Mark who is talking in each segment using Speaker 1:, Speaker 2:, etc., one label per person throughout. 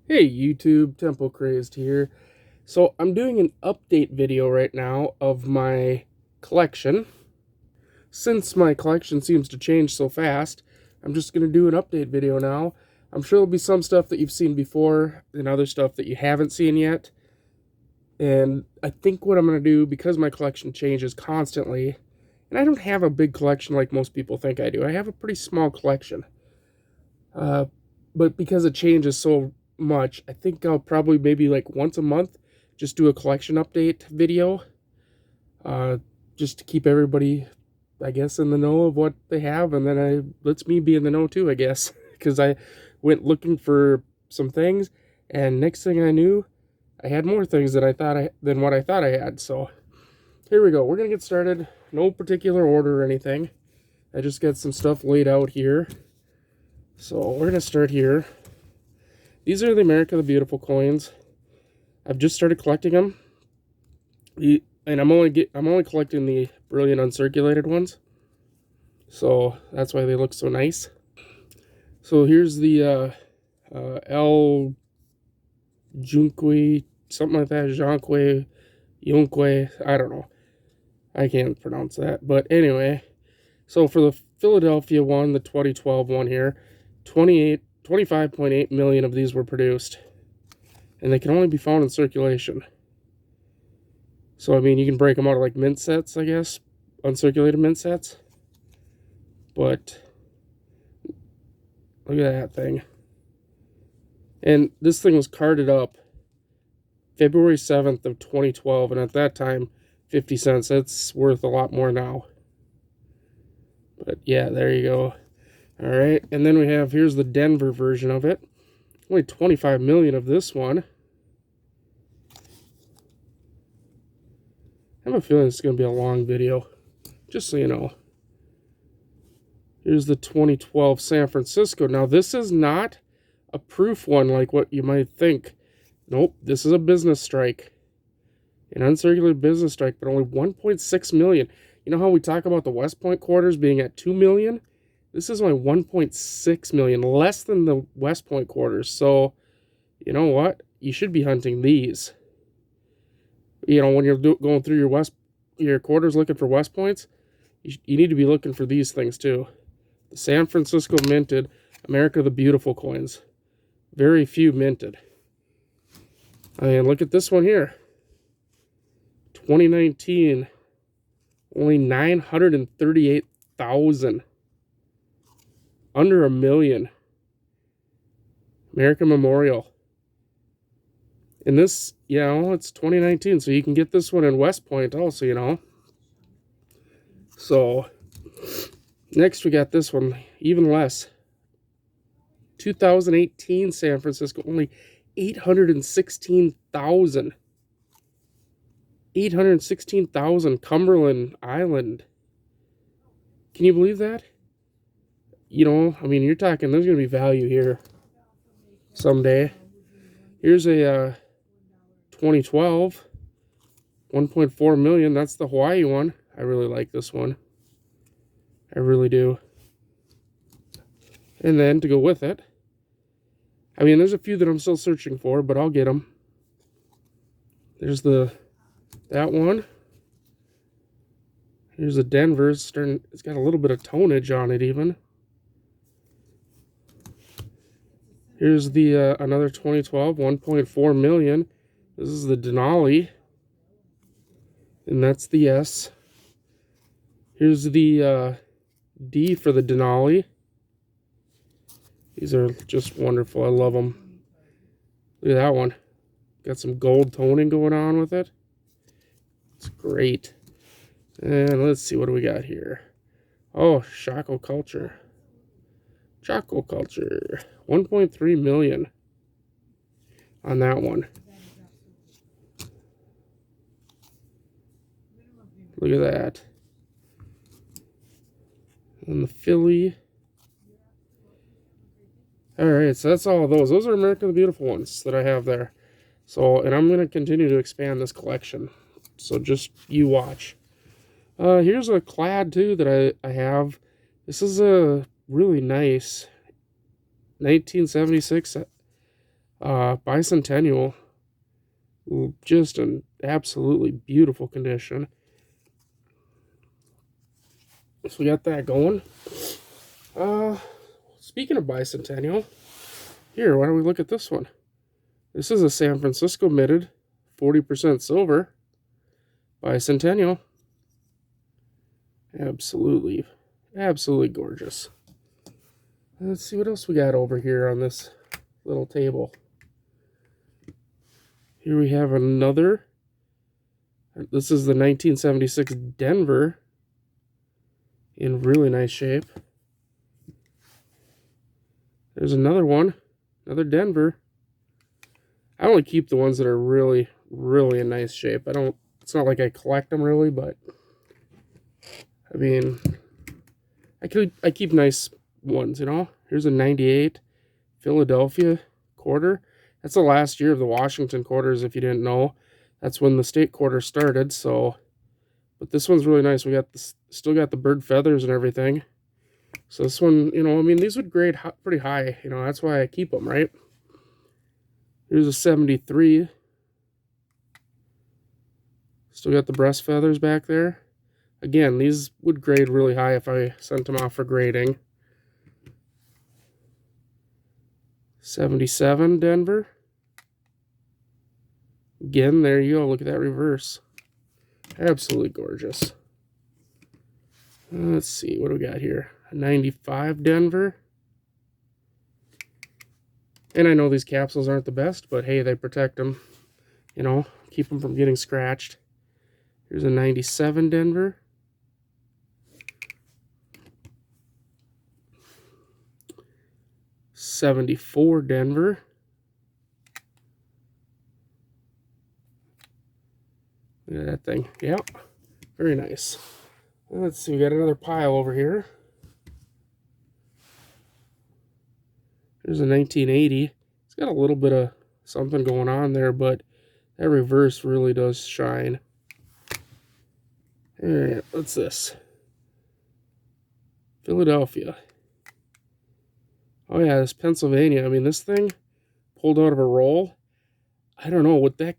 Speaker 1: Hey YouTube, Temple Crazed here. So I'm doing an update video right now of my collection. Since my collection seems to change so fast, I'm just going to do an update video now. I'm sure there'll be some stuff that you've seen before and other stuff that you haven't seen yet. And I think what I'm going to do, because my collection changes constantly, and I don't have a big collection like most people think I do. I have a pretty small collection. But because it changes so much, I think I'll probably maybe like once a month just do a collection update video, uh, just to keep everybody, I guess, in the know of what they have, and then it lets me be in the know too, I guess, because I went looking for some things, and next thing I knew, I had more things than what I thought I had. So here we go. We're gonna get started. No particular order or anything. I just got some stuff laid out here. So we're going to start here. These are the America the Beautiful coins. I've just started collecting them. And I'm only collecting the brilliant uncirculated ones. So that's why they look so nice. So here's the El Junque, something like that, Jonque, Yunque, I don't know. I can't pronounce that. But anyway, so for the Philadelphia one, the 2012 one here, 25.8 million of these were produced, and they can only be found in circulation. So I mean, you can break them out of like mint sets, I guess, uncirculated mint sets. But look at that thing. And this thing was carded up February 7th of 2012, and at that time 50 cents. That's worth a lot more now. But yeah, there you go. All right, and then we have, here's the Denver version of it. Only 25 million of this one. I have a feeling it's going to be a long video, just so you know. Here's the 2012 San Francisco. Now, this is not a proof one like what you might think. Nope, this is a business strike. An uncirculated business strike, but only 1.6 million. You know how we talk about the West Point quarters being at 2 million? This is only 1.6 million, less than the West Point quarters. So, you know what? You should be hunting these. You know, when you're going through your quarters looking for West Points, you need to be looking for these things too. The San Francisco minted America the Beautiful coins. Very few minted. And look at this one here. 2019, only 938,000. Under a million. American Memorial. And this, you know, it's 2019, so you can get this one in West Point also, you know. So, next we got this one, even less. 2018 San Francisco, only 816,000. 816,000, Cumberland Island. Can you believe that? You know, I mean, you're talking, there's going to be value here someday. Here's a 2012, 1.4 million. That's the Hawaii one. I really like this one. I really do. And then to go with it, I mean, there's a few that I'm still searching for, but I'll get them. There's that one. Here's the Denver. It's got a little bit of tonnage on it even. Here's the another 2012, 1.4 million. This is the Denali. And that's the S. Here's the D for the Denali. These are just wonderful. I love them. Look at that one. Got some gold toning going on with it. It's great. And let's see, what do we got here? Oh, Chaco Culture. Chaco Culture. 1.3 million on that one. Look at that. And the Philly. Alright, so that's all of those. Those are America the Beautiful ones that I have there. So, and I'm going to continue to expand this collection. So just you watch. Here's a clad too that I have. This is a really nice 1976 Bicentennial, just an absolutely beautiful condition. So we got that going. Speaking of Bicentennial, here, why don't we look at this one? This is a San Francisco mitted, 40% silver, Bicentennial. Absolutely gorgeous. Let's see what else we got over here on this little table. Here we have another. This is the 1976 Denver in really nice shape. There's another one, another Denver. I only keep the ones that are really in nice shape. It's not like I collect them really, but I mean, I keep nice ones, you know. Here's a 98 Philadelphia quarter. That's the last year of the Washington quarters, if you didn't know. That's when the state quarter started, so. But this one's really nice. We got still got the bird feathers and everything. So this one, you know, I mean, these would grade pretty high. You know, that's why I keep them, right? Here's a 73. Still got the breast feathers back there. Again, these would grade really high if I sent them off for grading. 77 Denver. Again, there you go. Look at that reverse. Absolutely gorgeous. Let's see, what do we got here? A 95 Denver. And I know these capsules aren't the best, but hey, they protect them. You know, keep them from getting scratched. Here's a 97 Denver. '74 Denver. Look at that thing. Yep, very nice. Let's see, we got another pile over here. There's a 1980. It's got a little bit of something going on there, but that reverse really does shine. All right, what's this? Philadelphia. Oh yeah, this Pennsylvania. I mean, this thing pulled out of a roll. I don't know, with that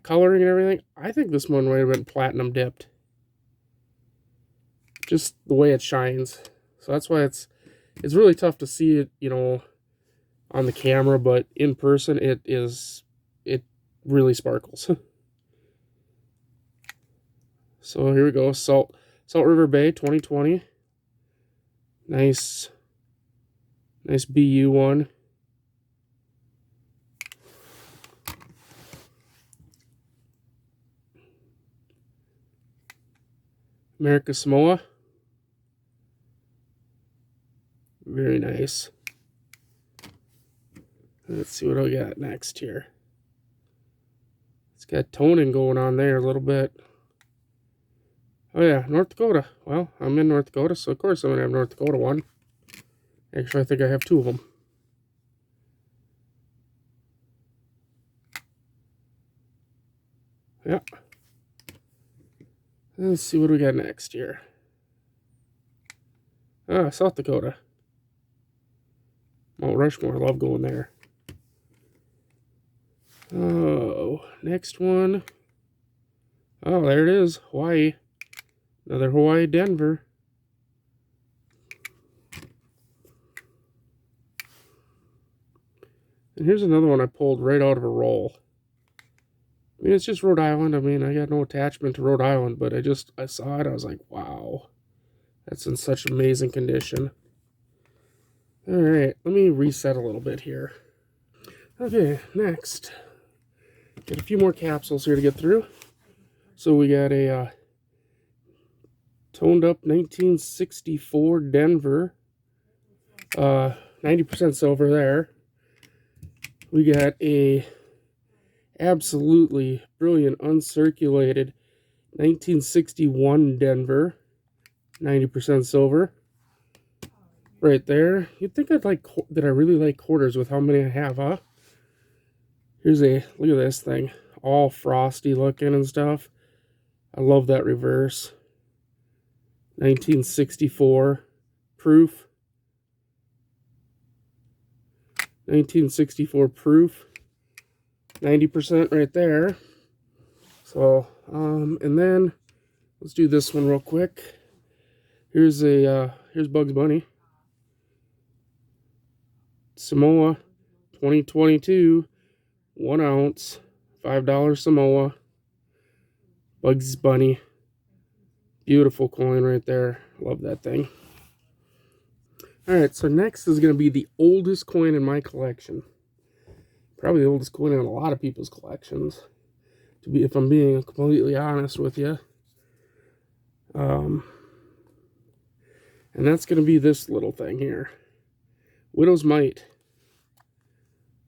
Speaker 1: coloring and everything, I think this one might have been platinum dipped. Just the way it shines. So that's why it's really tough to see it, you know, on the camera, but in person it really sparkles. So here we go, Salt River Bay 2020. Nice BU one. America Samoa. Very nice. Let's see what I got next here. It's got toning going on there a little bit. Oh yeah, North Dakota. Well, I'm in North Dakota, so of course I'm going to have North Dakota one. Actually, I think I have two of them. Yeah. Let's see what we got next here. Ah, South Dakota. Mount Rushmore, I love going there. Oh, next one. Oh, there it is. Hawaii. Another Hawaii Denver. And here's another one I pulled right out of a roll. I mean, it's just Rhode Island. I mean, I got no attachment to Rhode Island, but I saw it. I was like, wow. That's in such amazing condition. All right, let me reset a little bit here. Okay, next. Got a few more capsules here to get through. So we got a toned up 1964 Denver. 90% silver there. We got a absolutely brilliant uncirculated 1961 Denver. 90% silver. Right there. You'd think that I really like quarters with how many I have, huh? Here's look at this thing. All frosty looking and stuff. I love that reverse. 1964 proof. 1964 proof. 90% right there. So, and then let's do this one real quick. Here's Bugs Bunny. Samoa 2022, 1 ounce, $5 Samoa. Bugs Bunny. Beautiful coin right there. Love that thing. Alright, so next is going to be the oldest coin in my collection. Probably the oldest coin in a lot of people's collections. If I'm being completely honest with you. And that's going to be this little thing here. Widow's Mite.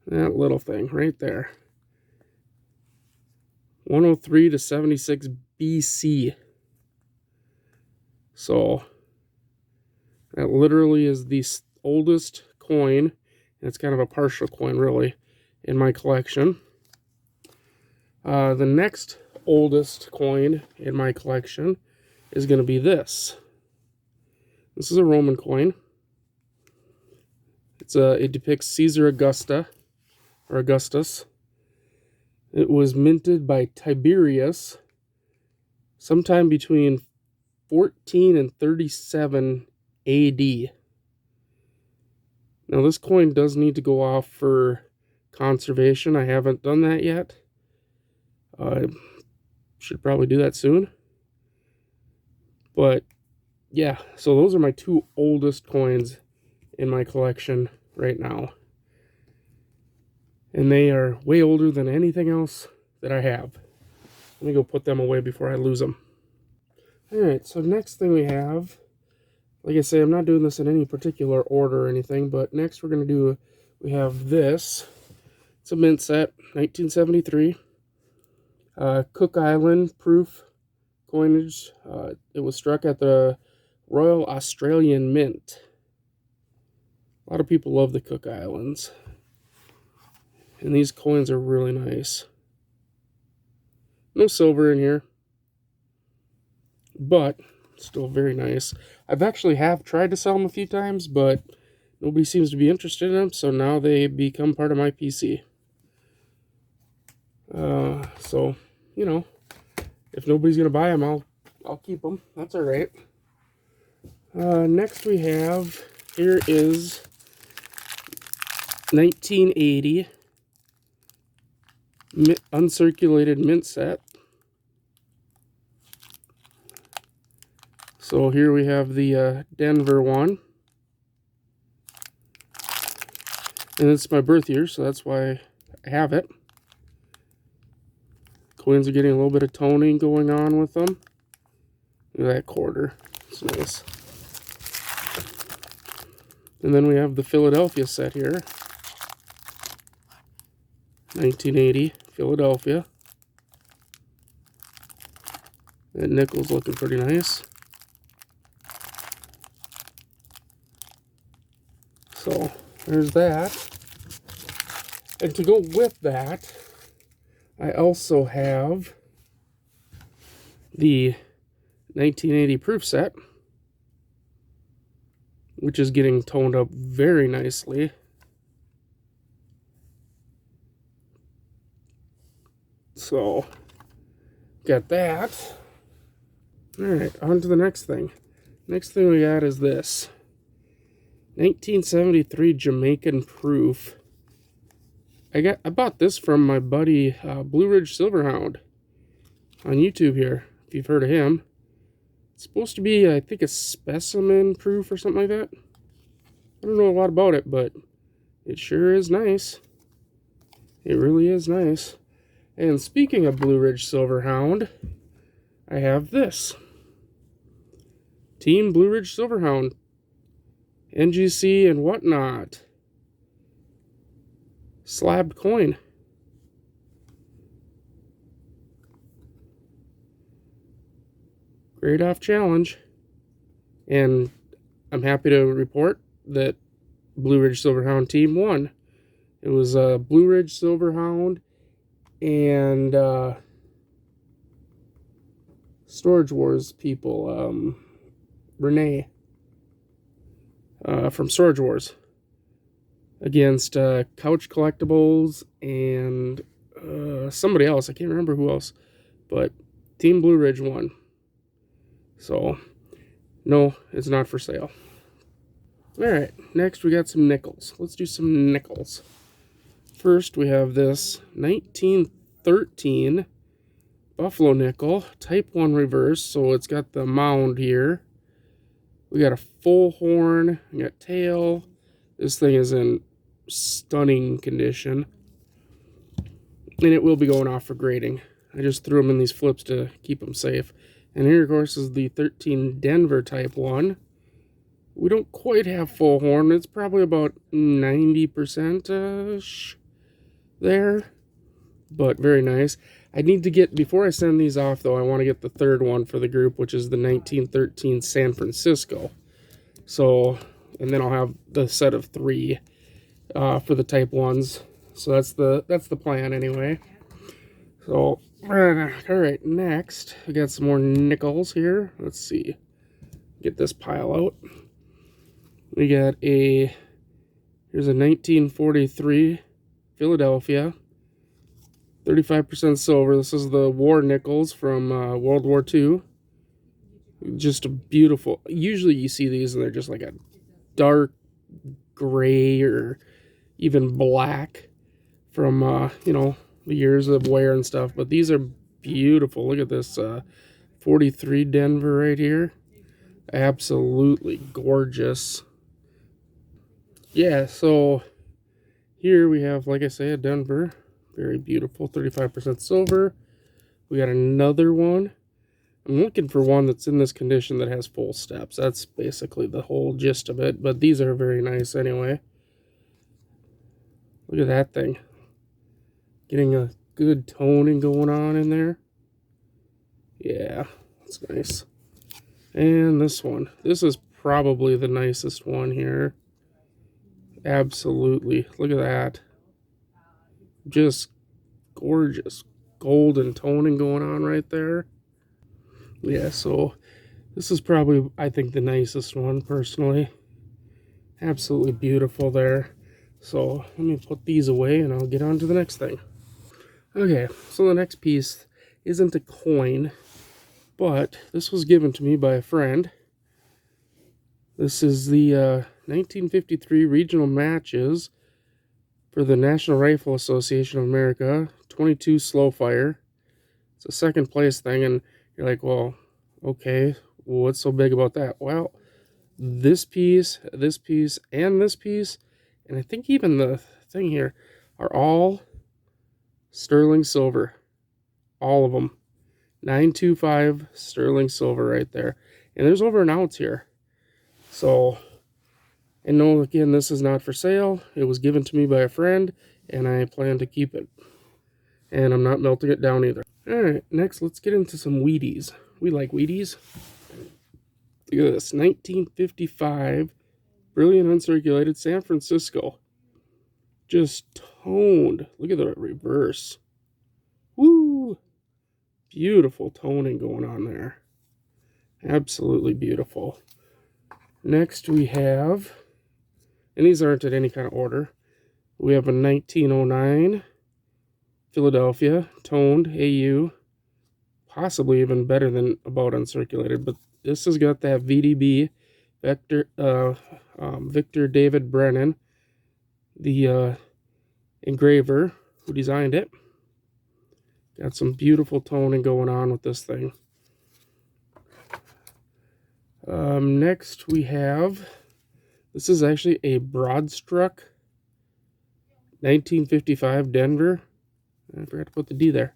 Speaker 1: That little thing right there. 103 to 76 BC. So that literally is the oldest coin, and it's kind of a partial coin really, in my collection. The next oldest coin in my collection is going to be this. This is a Roman coin. It depicts Caesar Augustus. It was minted by Tiberius sometime between 14 and 37 AD. Now this coin does need to go off for conservation. I haven't done that yet. I should probably do that soon. But yeah, so those are my two oldest coins in my collection right now. And they are way older than anything else that I have. Let me go put them away before I lose them. Alright, so next thing we have, like I say, I'm not doing this in any particular order or anything, but next we have this. It's a mint set, 1973. Cook Island proof coinage. It was struck at the Royal Australian Mint. A lot of people love the Cook Islands. And these coins are really nice. No silver in here, but still very nice. I've actually tried to sell them a few times, but nobody seems to be interested in them, so now they become part of my PC. So, you know, if nobody's gonna buy them, I'll keep them. That's all right. Next we have, here is 1980 uncirculated mint set. So here we have the Denver one. And it's my birth year, so that's why I have it. Coins are getting a little bit of toning going on with them. Look at that quarter. It's nice. And then we have the Philadelphia set here. 1980 Philadelphia. That nickel's looking pretty nice. So there's that. And to go with that, I also have the 1980 proof set, which is getting toned up very nicely. So, got that. Alright, on to the next thing. Next thing we got is this. 1973 Jamaican proof. I bought this from my buddy Blue Ridge Silverhound on YouTube here, if you've heard of him. It's supposed to be, I think, a specimen proof or something like that. I don't know a lot about it, but it sure is nice. It really is nice. And speaking of Blue Ridge Silverhound, I have this. Team Blue Ridge Silverhound. NGC and whatnot. Slabbed coin. Grade off challenge. And I'm happy to report that Blue Ridge Silverhound team won. It was Blue Ridge Silverhound and Storage Wars people. Renee from Storage Wars. against Couch Collectibles and somebody else. I can't remember who else, but Team Blue Ridge won. So, no, it's not for sale. Alright, next we got some nickels. Let's do some nickels. First, we have this 1913 Buffalo nickel, Type 1 reverse, so it's got the mound here. We got a full horn, we got tail. This thing is in stunning condition. And it will be going off for grading. I just threw them in these flips to keep them safe. And here, of course, is the 13 Denver Type 1. We don't quite have full horn. It's probably about 90%-ish there. But very nice. I need to get, before I send these off, though, I want to get the third one for the group, which is the 1913 San Francisco. So, and then I'll have the set of 3 for the Type 1s. So that's the plan anyway. So, alright, next, we got some more nickels here. Let's see. Get this pile out. We got here's a 1943 Philadelphia. 35% silver. This is the war nickels from World War II. Just a beautiful. Usually you see these and they're just like a dark gray or even black from, you know, the years of wear and stuff. But these are beautiful. Look at this 43 Denver right here. Absolutely gorgeous. Yeah, so here we have, like I say, a Denver. Very beautiful, 35% silver. We got another one. I'm looking for one that's in this condition that has full steps. That's basically the whole gist of it. But these are very nice anyway. Look at that thing. Getting a good toning going on in there. Yeah, that's nice. And this one. This is probably the nicest one here. Absolutely. Look at that. Just gorgeous golden toning going on right there. Yeah, so this is probably, I think, the nicest one personally. Absolutely beautiful there. So let me put these away and I'll get on to the next thing. Okay, so the next piece isn't a coin, but this was given to me by a friend. This is the 1953 regional matches for the National Rifle Association of America, 22 slow fire. It's a second place thing, and you're like, well, okay, what's so big about that? Well, this piece, and this piece, and I think even the thing here are all sterling silver. All of them. 925 sterling silver right there. And there's over an ounce here. So, and no, again, this is not for sale. It was given to me by a friend, and I plan to keep it. And I'm not melting it down either. Alright, next let's get into some Wheaties. We like Wheaties. Look at this, 1955 Brilliant Uncirculated San Francisco. Just toned. Look at the reverse. Woo! Beautiful toning going on there. Absolutely beautiful. Next we have, and these aren't in any kind of order, we have a 1909 Philadelphia toned AU. Possibly even better than About Uncirculated, but this has got that VDB Victor David Brennan, the engraver who designed it. Got some beautiful toning going on with this thing. Next we have, this is actually a Broadstruck 1955 Denver. I forgot to put the D there.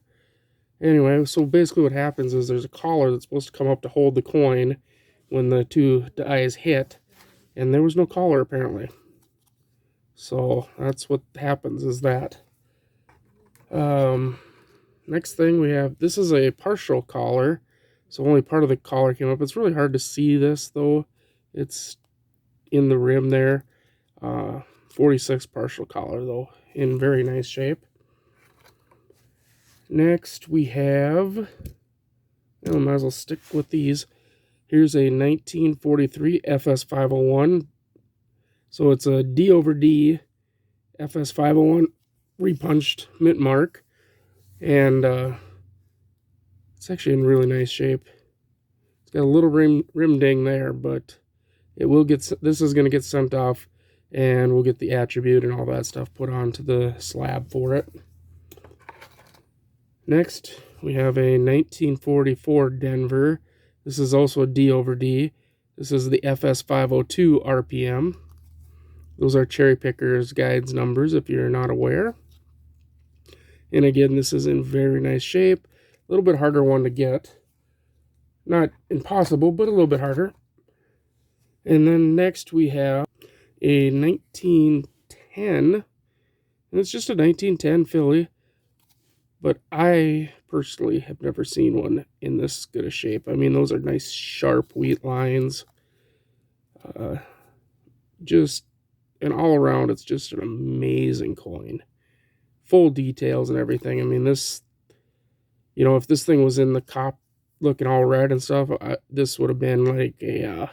Speaker 1: Anyway, so basically what happens is there's a collar that's supposed to come up to hold the coin when the two dies hit, and there was no collar apparently. So that's what happens is that. Next thing we have, this is a partial collar, so only part of the collar came up. It's really hard to see this though. It's in the rim there. 46 partial collar though, in very nice shape. Next we have, I might as well stick with these. Here's a 1943 FS501. So it's a D over D FS501 repunched mint mark, and it's actually in really nice shape. It's got a little rim ding there, but it will get, this is going to get sent off, and we'll get the attribute and all that stuff put onto the slab for it. Next, we have a 1944 Denver. This is also a D over D. This is the FS502 RPM. Those are Cherry Pickers guides numbers, if you're not aware. And again, this is in very nice shape. A little bit harder one to get. Not impossible, but a little bit harder. And then next we have a 1910. And it's just a 1910 Philly. But I personally have never seen one in this good a shape. I mean, those are nice, sharp wheat lines. And all around, it's just an amazing coin. Full details and everything. I mean, this, you know, if this thing was in the cop looking all red and stuff, this would have been like a,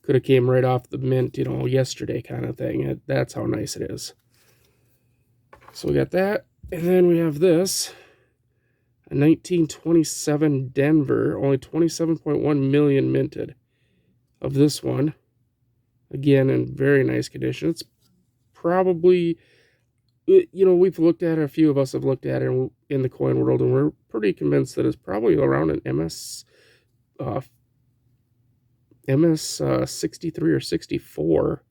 Speaker 1: could have came right off the mint, you know, yesterday kind of thing. That's how nice it is. So we got that. And then we have this, a 1927 Denver, only 27.1 million minted of this one. Again, in very nice condition. It's probably, you know, we've looked at it, a few of us have looked at it in the coin world, and we're pretty convinced that it's probably around an MS 63 or 64.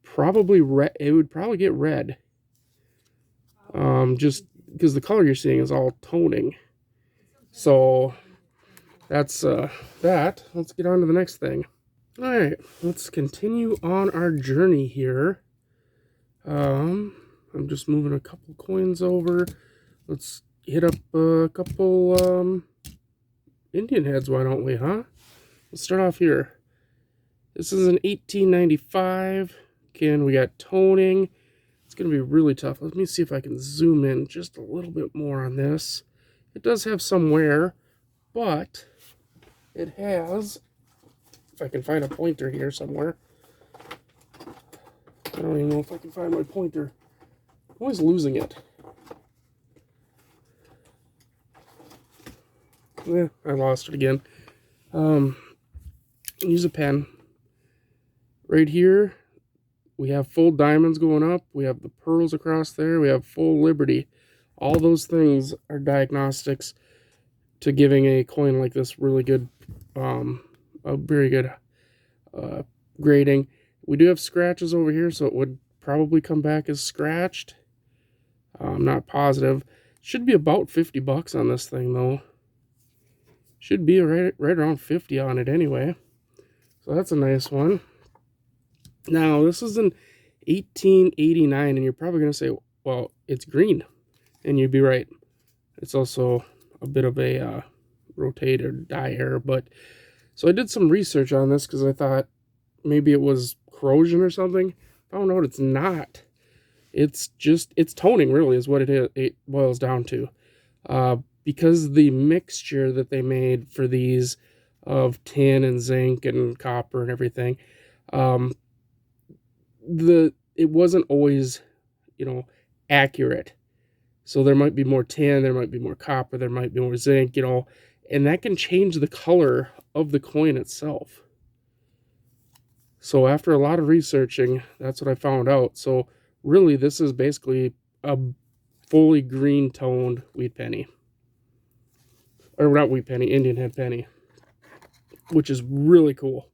Speaker 1: Probably red. It would probably get red. Just because the color you're seeing is all toning. So that's that. Let's get on to the next thing. All right, let's continue on our journey here. I'm just moving a couple coins over. Let's hit up a couple Indian heads, why don't we, huh? Let's start off here. This is an 1895. Again, we got toning. It's going to be really tough. Let me see if I can zoom in just a little bit more on this. It does have some wear, but it has, if I can find a pointer here somewhere. I don't even know if I can find my pointer. I'm always losing it. Yeah, I lost it again. Use a pen. Right here, we have full diamonds going up. We have the pearls across there. We have full Liberty. All those things are diagnostics to giving a coin like this really good, a very good grading. We do have scratches over here, so it would probably come back as scratched. I'm not positive. Should be about 50 bucks on this thing, though. Should be right around 50 on it anyway. So that's a nice one. Now, this is an 1889, and you're probably going to say, well, it's green. And you'd be right. It's also a bit of a rotate or die error. But so I did some research on this because I thought maybe it was corrosion or something. Found out it's not. It's just, it's toning really is what it boils down to. Because the mixture that they made for these of tin and zinc and copper and everything, it wasn't always, you know, accurate. So there might be more tin, there might be more copper, there might be more zinc, you know, and that can change the color of the coin itself. So after a lot of researching, that's what I found out. So really, this is basically a fully green toned wheat penny. Or not wheat penny, Indian head penny. Which is really cool.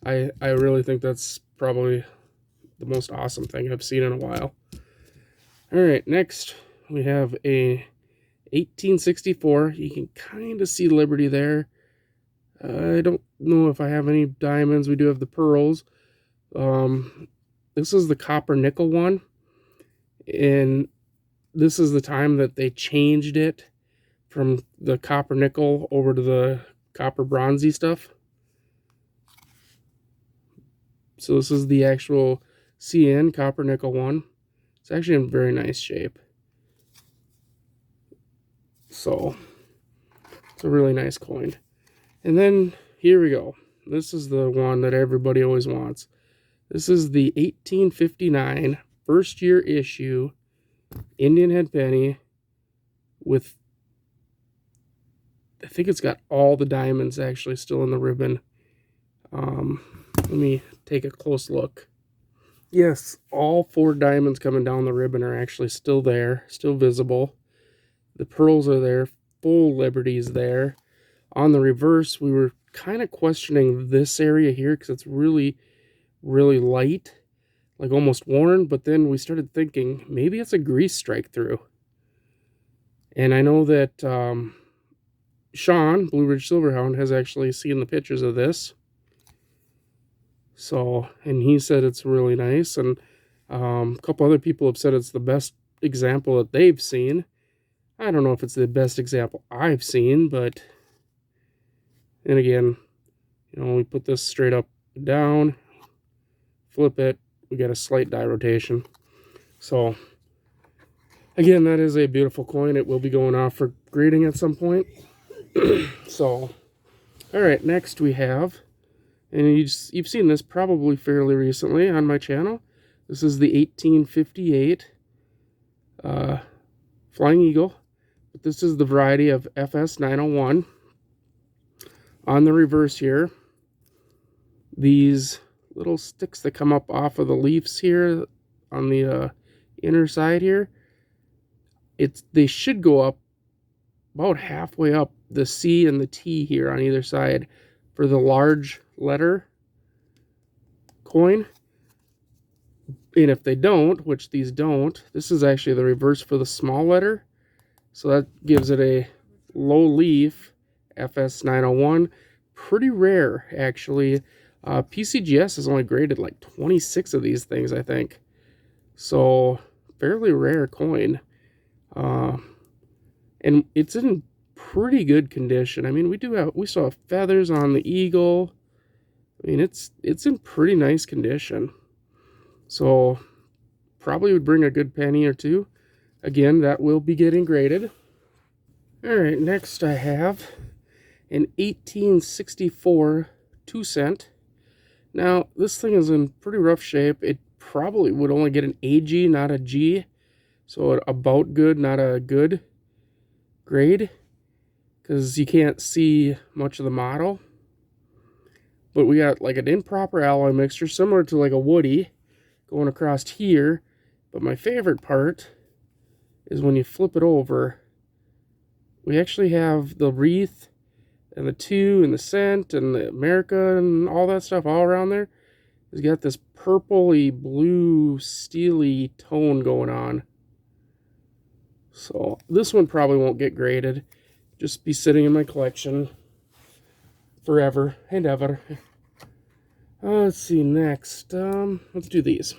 Speaker 1: I really think that's probably the most awesome thing I've seen in a while. Alright, next we have a 1864. You can kind of see Liberty there. I don't know if I have any diamonds. We do have the pearls. This is the copper nickel one. And this is the time that they changed it from the copper nickel over to the copper bronzy stuff. So this is the actual CN copper nickel one. It's actually in very nice shape. So it's a really nice coin. And then here we go. This is the one that everybody always wants. This is the 1859 first year issue Indian head penny with, I think it's got all the diamonds actually still in the ribbon. Let me take a close look. Yes, all 4 diamonds coming down the ribbon are actually still there, still visible. The pearls are there, full Liberty's there. On the reverse, we were kind of questioning this area here because it's really, really light, like almost worn, but then we started thinking maybe it's a grease strike through. And I know that Sean, Blue Ridge Silverhound, has actually seen the pictures of this. So, and he said it's really nice, and a couple other people have said it's the best example that they've seen. I don't know if it's the best example I've seen, but, and again, you know, we put this straight up and down, flip it, we get a slight die rotation. So, again, that is a beautiful coin. It will be going off for grading at some point. So, all right, next we have, and you've seen this probably fairly recently on my channel. This is the 1858 Flying Eagle. But this is the variety of FS 901. On the reverse here, these little sticks that come up off of the leaves here on the inner side here, they should go up about halfway up the C and the T here on either side for the large letter coin. And if they don't, which these don't, this is actually the reverse for the small letter. So that gives it a low leaf FS 901. Pretty rare, actually. PCGS has only graded like 26 of these things, I think. So, fairly rare coin. And it's in pretty good condition. I mean, we still have feathers on the eagle. I mean, it's in pretty nice condition. So, probably would bring a good penny or two. Again, that will be getting graded. Alright, next I have an 1864 2-cent. Now, this thing is in pretty rough shape. It probably would only get an AG, not a G. So, about good, not a good grade, because you can't see much of the model. But we got like an improper alloy mixture, similar to like a Woody, going across here. But my favorite part is when you flip it over, we actually have the wreath and the 2 and the cent and the America and all that stuff all around there. It's got this purpley blue steely tone going on. So this one probably won't get graded. Just be sitting in my collection forever and ever. Let's see, next. Let's do these.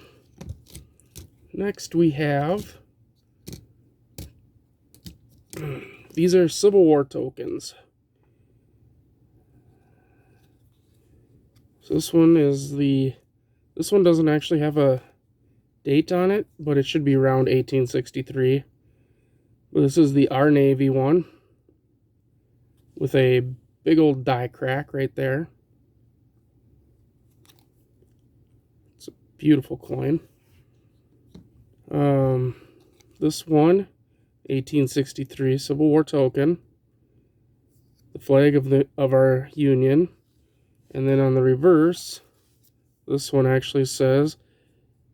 Speaker 1: Next we have, these are Civil War tokens. So this one doesn't actually have a date on it, but it should be around 1863. But this is the Our Navy one with a big old die crack right there. It's a beautiful coin. This one, 1863 Civil War token, the flag of our Union, and then on the reverse, this one actually says,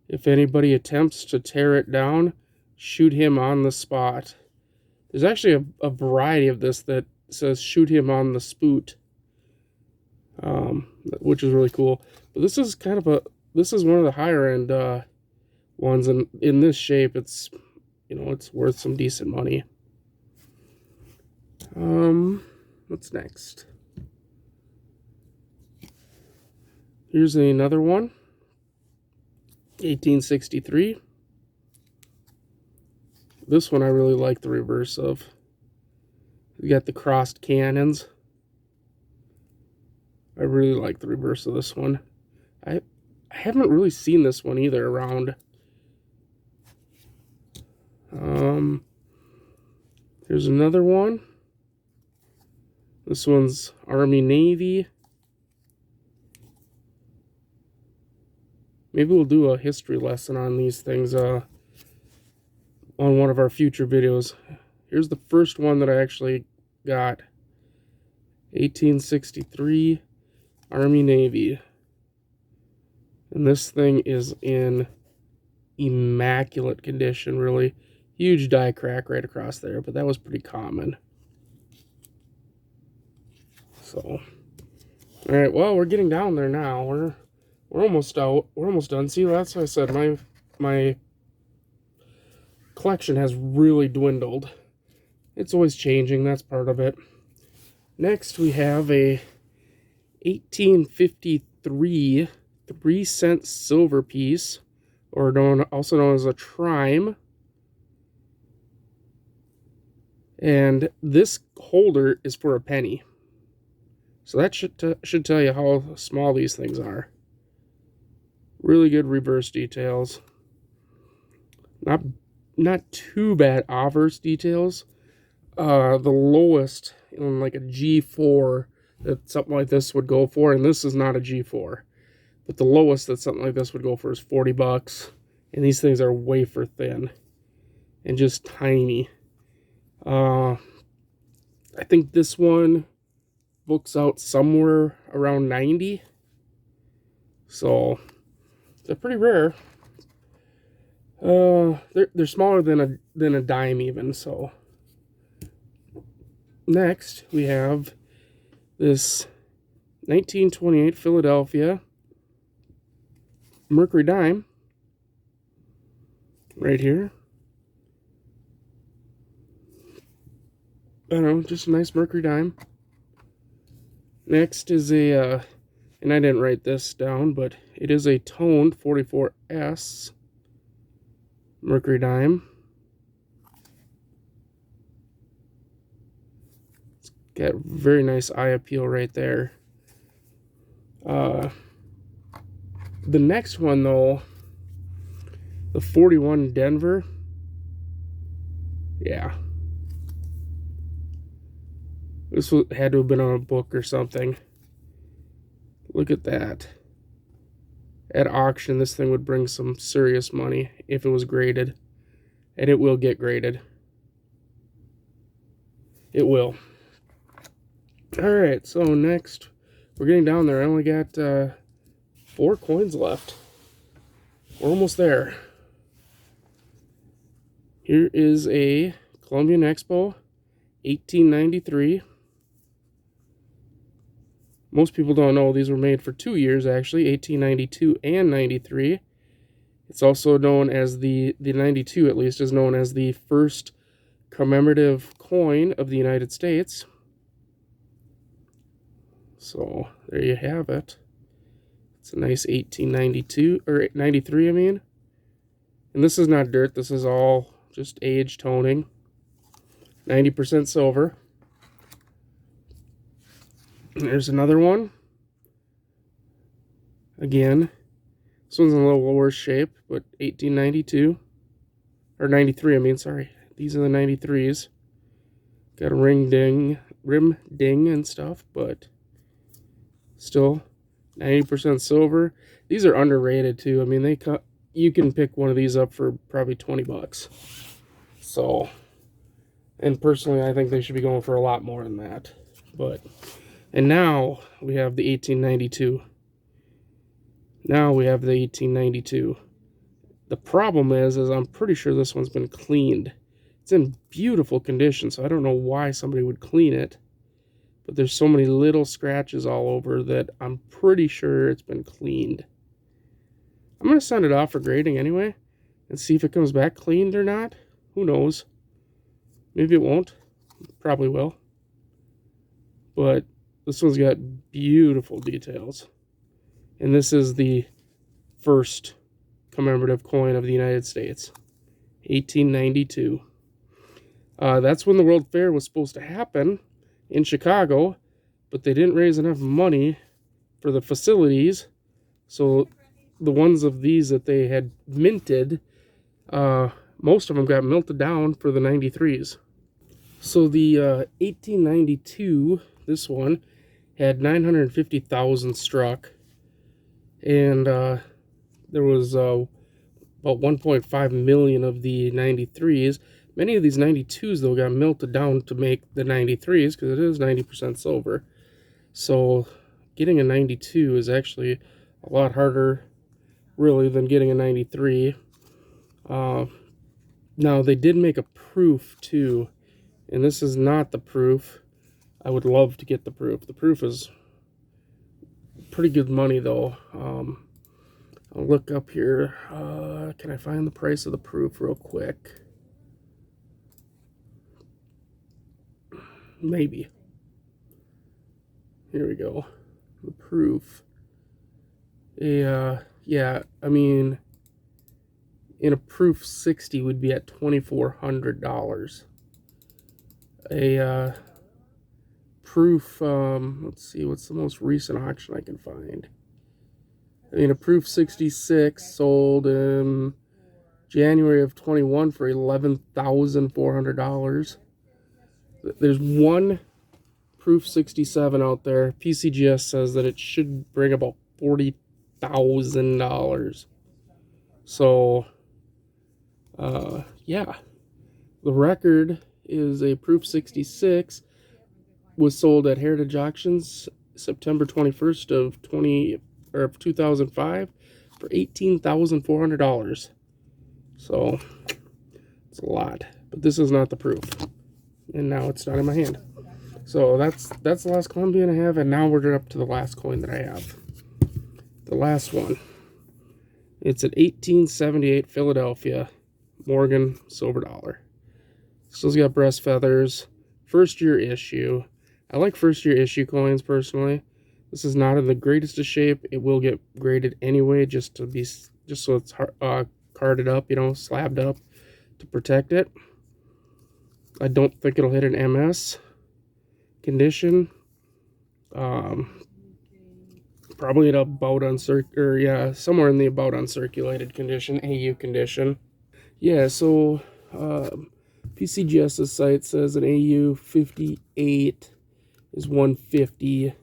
Speaker 1: if anybody attempts to tear it down, shoot him on the spot. There's actually a variety of this that says shoot him on the spoot, which is really cool. But this is this is one of the higher end ones, and in this shape, it's, you know, it's worth some decent money. What's next? Here's another one, 1863. This one I really like the reverse of. You got the crossed cannons. I really like the reverse of this one. I haven't really seen this one either around. Here's another one. This one's Army Navy. Maybe we'll do a history lesson on these things on one of our future videos. Here's the first one that I actually got. 1863 Army Navy. And this thing is in immaculate condition, really. Huge die crack right across there, but that was pretty common. So, all right, well, we're getting down there now. We're almost out. We're almost done. See, that's what I said. My collection has really dwindled. It's always changing. That's part of it. Next, we have a 1853 3-cent silver piece, or also known as a trime. And this holder is for a penny. So that should tell you how small these things are. Really good reverse details. Not too bad obverse details. The lowest in like a G4 that something like this would go for, and this is not a G4, but the lowest that something like this would go for is $40, and these things are wafer thin and just tiny. I think this one books out somewhere around 90, so they're pretty rare. They're smaller than a dime even. So next we have this 1928 Philadelphia Mercury dime right here. I don't know, just a nice Mercury dime. Next is a, and I didn't write this down, but it is a toned 44S Mercury dime. It's got very nice eye appeal right there. The next one, though, the 41 Denver. Yeah. This had to have been on a book or something. Look at that. At auction, this thing would bring some serious money if it was graded. And it will get graded. It will. Alright, so next, we're getting down there. I only got 4 coins left. We're almost there. Here is a Columbian Expo, 1893. Most people don't know these were made for 2 years, actually, 1892 and 93. It's also known as the 92, at least, is known as the first commemorative coin of the United States. So, there you have it. It's a nice 1892, or 93, I mean. And this is not dirt, this is all just age toning. 90% silver. There's another one. Again, this one's in a little worse shape, but 1892. Or 93, I mean, sorry. These are the 93s. Got a rim ding and stuff, but still 90% silver. These are underrated too. I mean, you can pick one of these up for probably $20. So, and personally, I think they should be going for a lot more than that. And now we have the 1892. Now we have the 1892. The problem is I'm pretty sure this one's been cleaned. It's in beautiful condition, so I don't know why somebody would clean it. But there's so many little scratches all over that I'm pretty sure it's been cleaned. I'm going to send it off for grading anyway and see if it comes back cleaned or not. Who knows? Maybe it won't. Probably will. But this one's got beautiful details. And this is the first commemorative coin of the United States. 1892. That's when the World Fair was supposed to happen in Chicago, but they didn't raise enough money for the facilities. So the ones of these that they had minted, most of them got melted down for the 93s. So the 1892, this one, had 950,000 struck. And there was about 1.5 million of the 93s. Many of these 92s, though, got melted down to make the 93s because it is 90% silver. So getting a 92 is actually a lot harder, really, than getting a 93. Now, they did make a proof, too, and this is not the proof. I would love to get the proof. The proof is pretty good money, though. I'll look up here. Can I find the price of the proof real quick? Maybe. Here we go. The proof. Yeah, I mean, in a proof 60 would be at $2,400. A proof, let's see, what's the most recent auction I can find? I mean, a proof 66 sold in January of 21 for $11,400. There's one proof 67 out there. PCGS says that it should bring about $40,000. So, yeah, the record is a proof 66 was sold at Heritage Auctions September 21st of 2005 for $18,400. So it's a lot, but this is not the proof, and now it's not in my hand. So that's the last Columbian I have, and now we're up to the last coin that I have. The last one. It's an 1878 Philadelphia Morgan silver dollar. Still's got breast feathers. First year issue. I like first year issue coins personally. This is not in the greatest of shape. It will get graded anyway, just so it's carded up, you know, slabbed up to protect it. I don't think it'll hit an MS condition. Probably at about somewhere in the about uncirculated condition, AU condition. Yeah, so PCGS's site says an AU 58 is 150.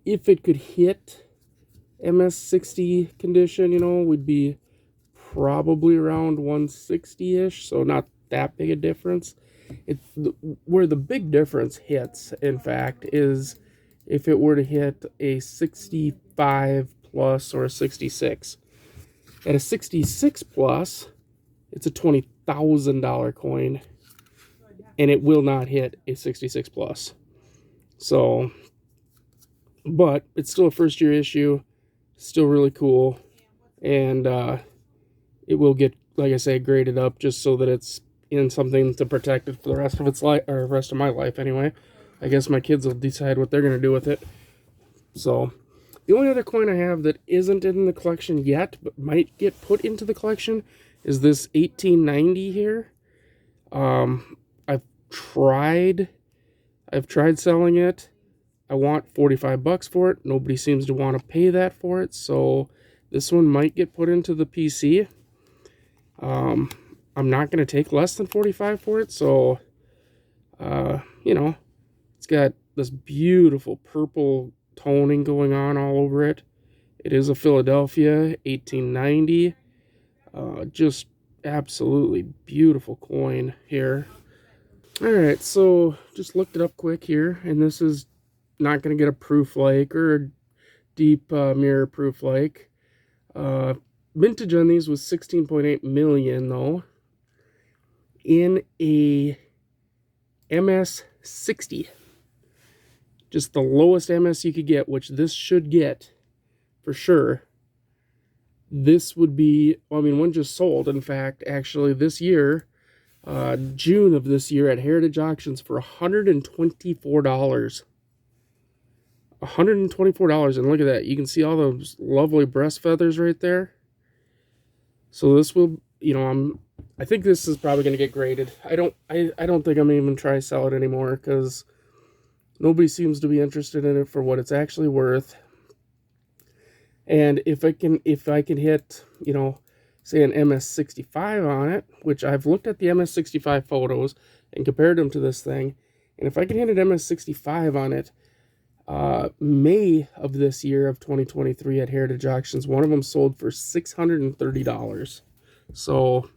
Speaker 1: If it could hit MS 60 condition, you know, would be probably around 160-ish, so not that big a difference. Where the big difference hits, in fact, is if it were to hit a 65 plus or a 66. At a 66 plus, it's a $20,000 coin, and it will not hit a 66 plus. So, but it's still a first year issue, still really cool, and it will get, like I say, graded up just so that it's in something to protect it for the rest of its life, or rest of my life anyway. I guess my kids will decide what they're going to do with it. So, the only other coin I have that isn't in the collection yet, but might get put into the collection, is this 1890 here. I've tried selling it. I want 45 bucks for it. Nobody seems to want to pay that for it, so this one might get put into the PC. I'm not going to take less than 45 for it, so, you know, it's got this beautiful purple toning going on all over it. It is a Philadelphia 1890. Just absolutely beautiful coin here. Alright, so just looked it up quick here, and this is not going to get a proof like or a deep mirror proof like. Vintage on these was 16.8 million though, in a MS 60. Just the lowest MS you could get, which this should get for sure. This would be, I mean, one just sold, in fact, actually this year, June of this year at Heritage Auctions for $124. $124, and look at that. You can see all those lovely breast feathers right there. So this will, you know, I think this is probably going to get graded. I don't think I'm going to even try to sell it anymore because nobody seems to be interested in it for what it's actually worth. And if I can hit, you know, say an MS65 on it, which I've looked at the MS65 photos and compared them to this thing, and if I can hit an MS65 on it, May of this year of 2023 at Heritage Auctions, one of them sold for $630. So,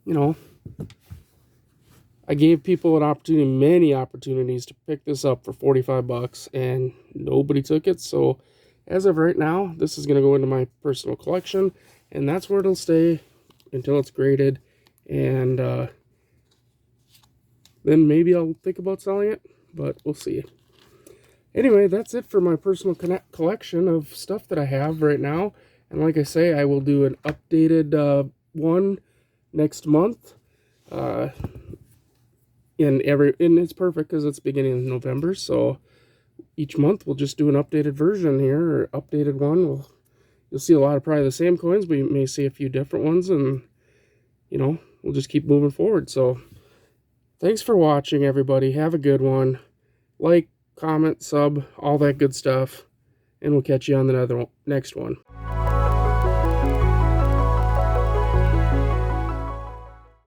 Speaker 1: you know, I gave people an opportunity, many opportunities, to pick this up for 45 bucks, and nobody took it. So as of right now, this is going to go into my personal collection, and that's where it'll stay until it's graded. And then maybe I'll think about selling it, but we'll see. Anyway, that's it for my personal collection of stuff that I have right now. And like I say, I will do an updated one next month. And it's perfect because it's beginning of November, so each month we'll just do an updated version here, or updated one. You'll see a lot of probably the same coins, but you may see a few different ones, and you know, we'll just keep moving forward. So thanks for watching, everybody. Have a good one. Like, comment, sub, all that good stuff, and we'll catch you on the next one.